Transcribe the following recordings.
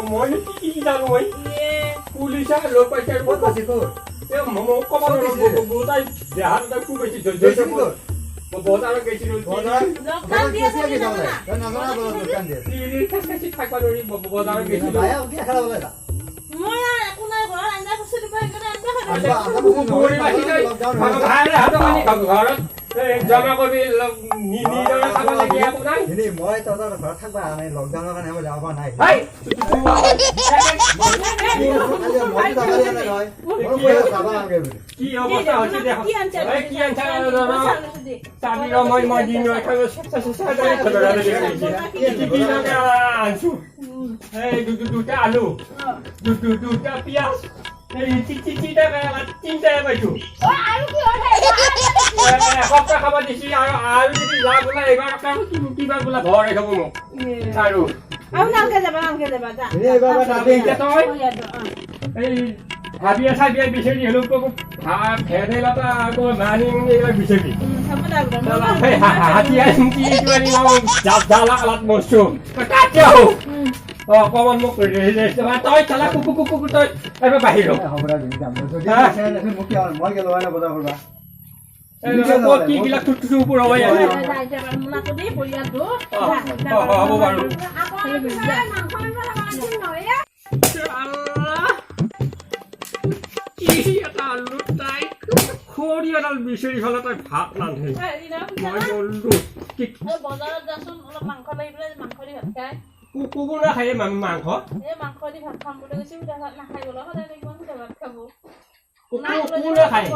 মই কি জানো মই পুলিচে লৈ পাইছে ক'ত পাইছে তোৰ ক'ব গোটাই দেহাত খুব বেছি বজাৰত গৈছিলো বজাৰত গৈছিলো ঘৰত জমা কৰি নিজৰে খাব লাগে আপোনাৰ মই তহঁতৰ ঘৰত থাকবা আমি লকডাউনৰ কাৰণে মই যাব পৰা নাই কি অৱস্থা হৈছে দেখো কি আনছা চাবি মই দিন আনছো এই দুটা আলু দুটা পিঁয়াজ তিনটা পাইছো এসপ্তাহ খাব দিছি আৰু যদি যা বোলা এইবাৰ কিবা বোলা ঘৰ খাব মোক আৰু এই ভাবি আছা বিয়া বিচাৰি হলেও ভেদাইলতা আকৌ মানিং এইবিলাক বিচাৰি হাতীয়া জালা কালাত মৰছো কাটিয়া অকমান মোক তই চালা কুকু তই এবাৰ বাহিৰ কি বিলাক ওপৰ হ'ব বাৰু খৰি এডাল বিচাৰি ফালে তই ভাত ৰান্ধে মই বললো কুকুৰে খায় মাংস কুকুৰে খায়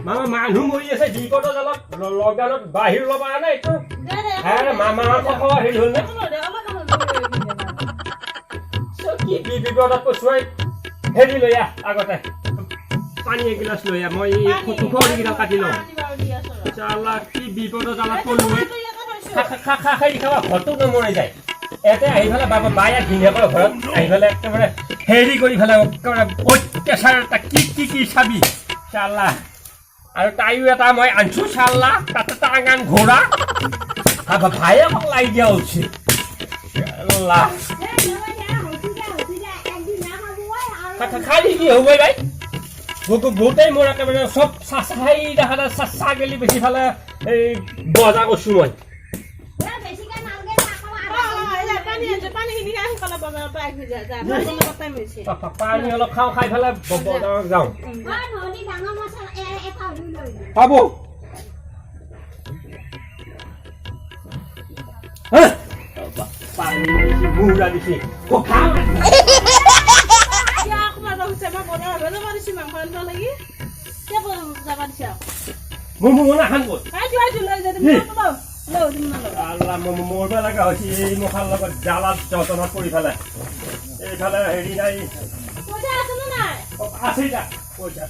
মানুহ মৰি আছে বিপদৰ জালত লকডাউনত বাহিৰ ল'ব পৰা নাই এইটো মাংস খোৱা হেৰি হ'ল নে কি বিপদত পচুৱাই হেৰি লৈ আহ আগতে পানী এগিলাচ লৈ আহ মই খৰিকেইডাল কাটি লওঁ চালা কি বিপদৰ জালত পলো খাই খাবা ঘৰটো নমৰি যায় ইয়াতে আহি পেলাই বায়ে ধুনীয়াকৈ ঘৰত আহি পেলাই একেবাৰে হেৰি কৰি পেলাই একেবাৰে অত্যাচাৰ এটা কি চাবি চালা আৰু তাইও এটা মই আনছো চালা তাতে টাঙান ঘোঁৰা ভায়ে মোক লাই দিয়া উচিত খালি কি হ'ব ভাই গোটেই মোৰ একেবাৰে চব চাই দেখা ছাগলী বেছি ফালে এই বজা কৰিছো মই পানী অলপ খাওঁ খাই পেলাই বজাৰত যাওঁ পাব পানী মুৰা দিছে মৰিব লগা হৈছে এই মুখাৰ লগত জালাত যতনত পৰি পেলাই এইফালে হেৰি নাই আছে পইচা